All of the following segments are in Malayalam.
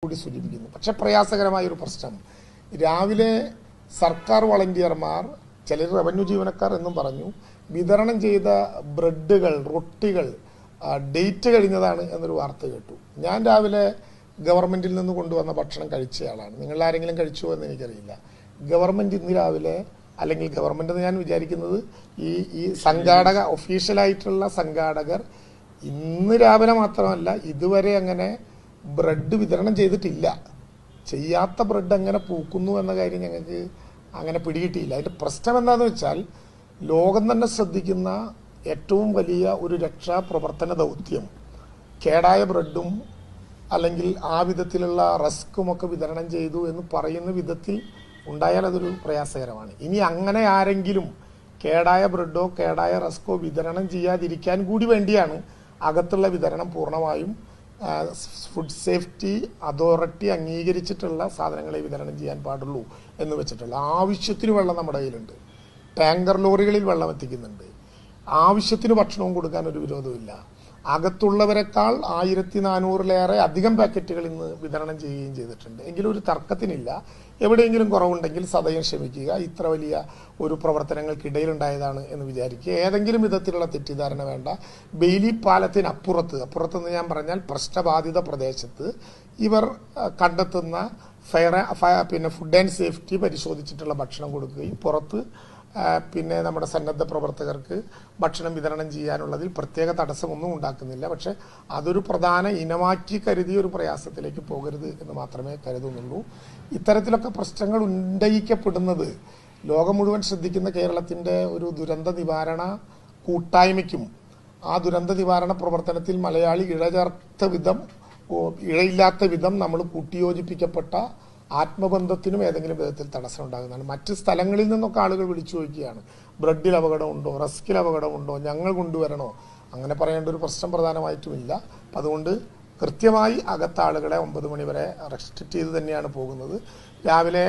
കൂടി സൂചിപ്പിക്കുന്നു. പക്ഷെ പ്രയാസകരമായ ഒരു പ്രശ്നം, രാവിലെ സർക്കാർ വളണ്ടിയർമാർ, ചിലർ റവന്യൂ ജീവനക്കാർ എന്നും പറഞ്ഞു, വിതരണം ചെയ്ത ബ്രെഡുകൾ, റൊട്ടികൾ ഡേറ്റ് കഴിഞ്ഞതാണ് എന്നൊരു വാർത്ത കേട്ടു. ഞാൻ രാവിലെ ഗവൺമെൻറ്റിൽ നിന്ന് കൊണ്ടുവന്ന ഭക്ഷണം കഴിച്ചയാളാണ്. നിങ്ങൾ ആരെങ്കിലും കഴിച്ചുവോ എന്ന് എനിക്കറിയില്ല. ഗവൺമെൻറ് ഇന്ന് രാവിലെ, അല്ലെങ്കിൽ ഗവൺമെൻറ് എന്ന് ഞാൻ വിചാരിക്കുന്നത് ഈ സംഘാടക, ഒഫീഷ്യലായിട്ടുള്ള സംഘാടകർ ഇന്ന് രാവിലെ മാത്രമല്ല ഇതുവരെ അങ്ങനെ ബ്രെഡ് വിതരണം ചെയ്തിട്ടില്ല. ചെയ്യാത്ത ബ്രെഡ് അങ്ങനെ പൂക്കുന്നു എന്ന കാര്യം ഞങ്ങൾക്ക് അങ്ങനെ പിടികിട്ടിയില്ല. അതിൻ്റെ പ്രശ്നം എന്താണെന്ന് വെച്ചാൽ, ലോകം തന്നെ ശ്രദ്ധിക്കുന്ന ഏറ്റവും വലിയ ഒരു രക്ഷാപ്രവർത്തന ദൗത്യം കേടായ ബ്രെഡും അല്ലെങ്കിൽ ആ വിധത്തിലുള്ള റസ്കുമൊക്കെ വിതരണം ചെയ്തു എന്ന് പറയുന്ന വിധത്തിൽ ഉണ്ടായാൽ അതൊരു പ്രയാസകരമാണ്. ഇനി അങ്ങനെ ആരെങ്കിലും കേടായ ബ്രെഡോ കേടായ റസ്കോ വിതരണം ചെയ്യാതിരിക്കാൻ കൂടി വേണ്ടിയാണ് അകത്തുള്ള വിതരണം പൂർണ്ണമായും ഫുഡ് സേഫ്റ്റി അതോറിറ്റി അംഗീകരിച്ചിട്ടുള്ള സാധനങ്ങളെ വിതരണം ചെയ്യാൻ പാടുള്ളൂ എന്ന് വെച്ചിട്ടുള്ള. ആവശ്യത്തിന് വെള്ളം നമ്മുടെ കയ്യിലുണ്ട്, ടാങ്കർ ലോറികളിൽ വെള്ളം എത്തിക്കുന്നുണ്ട്, ആവശ്യത്തിന് ഭക്ഷണവും കൊടുക്കാൻ ഒരു വിരോധമില്ല. അകത്തുള്ളവരെക്കാൾ 1400-ലേറെ അധികം പാക്കറ്റുകൾ ഇന്ന് വിതരണം ചെയ്യുകയും ചെയ്തിട്ടുണ്ട്. എങ്കിലും ഒരു തർക്കത്തിനില്ല. എവിടെയെങ്കിലും കുറവുണ്ടെങ്കിൽ സദയം ക്ഷമിക്കുക, ഇത്ര വലിയ ഒരു പ്രവർത്തനങ്ങൾക്കിടയിലുണ്ടായതാണ് എന്ന് വിചാരിക്കുക. ഏതെങ്കിലും വിധത്തിലുള്ള തെറ്റിദ്ധാരണ വേണ്ട. ബെയിലി അപ്പുറത്തെന്ന് ഞാൻ പറഞ്ഞാൽ പ്രശ്നബാധിത പ്രദേശത്ത് ഇവർ കണ്ടെത്തുന്ന ഫുഡ് ആൻഡ് സേഫ്റ്റി പരിശോധിച്ചിട്ടുള്ള ഭക്ഷണം കൊടുക്കുകയും പുറത്ത് നമ്മുടെ സന്നദ്ധ പ്രവർത്തകർക്ക് ഭക്ഷണം വിതരണം ചെയ്യാനുള്ളതിൽ പ്രത്യേക തടസ്സമൊന്നും ഉണ്ടാക്കുന്നില്ല. പക്ഷെ അതൊരു പ്രധാന ഇനമാക്കി കരുതിയ ഒരു പ്രയാസത്തിലേക്ക് പോകരുത് എന്ന് മാത്രമേ കരുതുന്നുള്ളൂ. ഇത്തരത്തിലൊക്കെ പ്രശ്നങ്ങൾ ഉന്നയിക്കപ്പെടുന്നത് ലോകം മുഴുവൻ ശ്രദ്ധിക്കുന്ന കേരളത്തിൻ്റെ ഒരു ദുരന്ത നിവാരണ കൂട്ടായ്മയ്ക്കും ആ ദുരന്ത നിവാരണ പ്രവർത്തനത്തിൽ മലയാളി ഇഴയില്ലാത്ത വിധം നമ്മൾ കൂട്ടിയോജിപ്പിക്കപ്പെട്ട ആത്മബന്ധത്തിനും ഏതെങ്കിലും വിധത്തിൽ തടസ്സം ഉണ്ടാകുന്നതാണ്. മറ്റ് സ്ഥലങ്ങളിൽ നിന്നൊക്കെ ആളുകൾ വിളിച്ചു ചോദിക്കുകയാണ്, ബ്രെഡിൽ അപകടമുണ്ടോ, റസ്കിൽ അപകടമുണ്ടോ, ഞങ്ങൾ കൊണ്ടുവരണോ? അങ്ങനെ പറയേണ്ട ഒരു പ്രശ്നം പ്രധാനമായിട്ടുമില്ല. അതുകൊണ്ട് കൃത്യമായി അകത്ത ആളുകളെ 9 മണി വരെ റെസ്ട്രിക്റ്റ് ചെയ്ത് തന്നെയാണ് പോകുന്നത്. രാവിലെ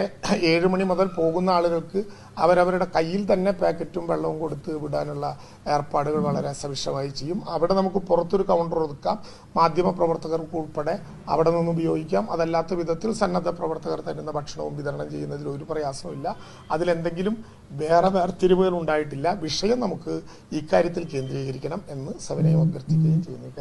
7 മണി മുതൽ പോകുന്ന ആളുകൾക്ക് അവരവരുടെ കയ്യിൽ തന്നെ പാക്കറ്റും വെള്ളവും കൊടുത്ത് വിടാനുള്ള ഏർപ്പാടുകൾ വളരെ സവിശേഷമായി ചെയ്യും. അവിടെ നമുക്ക് പുറത്തൊരു കൗണ്ടർ ഒതുക്കാം, മാധ്യമ പ്രവർത്തകർക്ക് ഉൾപ്പെടെ അവിടെ നിന്ന് ഉപയോഗിക്കാം. അതല്ലാത്ത വിധത്തിൽ സന്നദ്ധ പ്രവർത്തകർ തരുന്ന ഭക്ഷണവും വിതരണം ചെയ്യുന്നതിൽ ഒരു പ്രയാസമില്ല. അതിലെന്തെങ്കിലും വേർതിരിവുകൾ ഉണ്ടായിട്ടില്ല. വിഷയം നമുക്ക് ഇക്കാര്യത്തിൽ കേന്ദ്രീകരിക്കണം എന്ന് സവിനയം അഭ്യർത്ഥിക്കുകയും ചെയ്യുന്നു.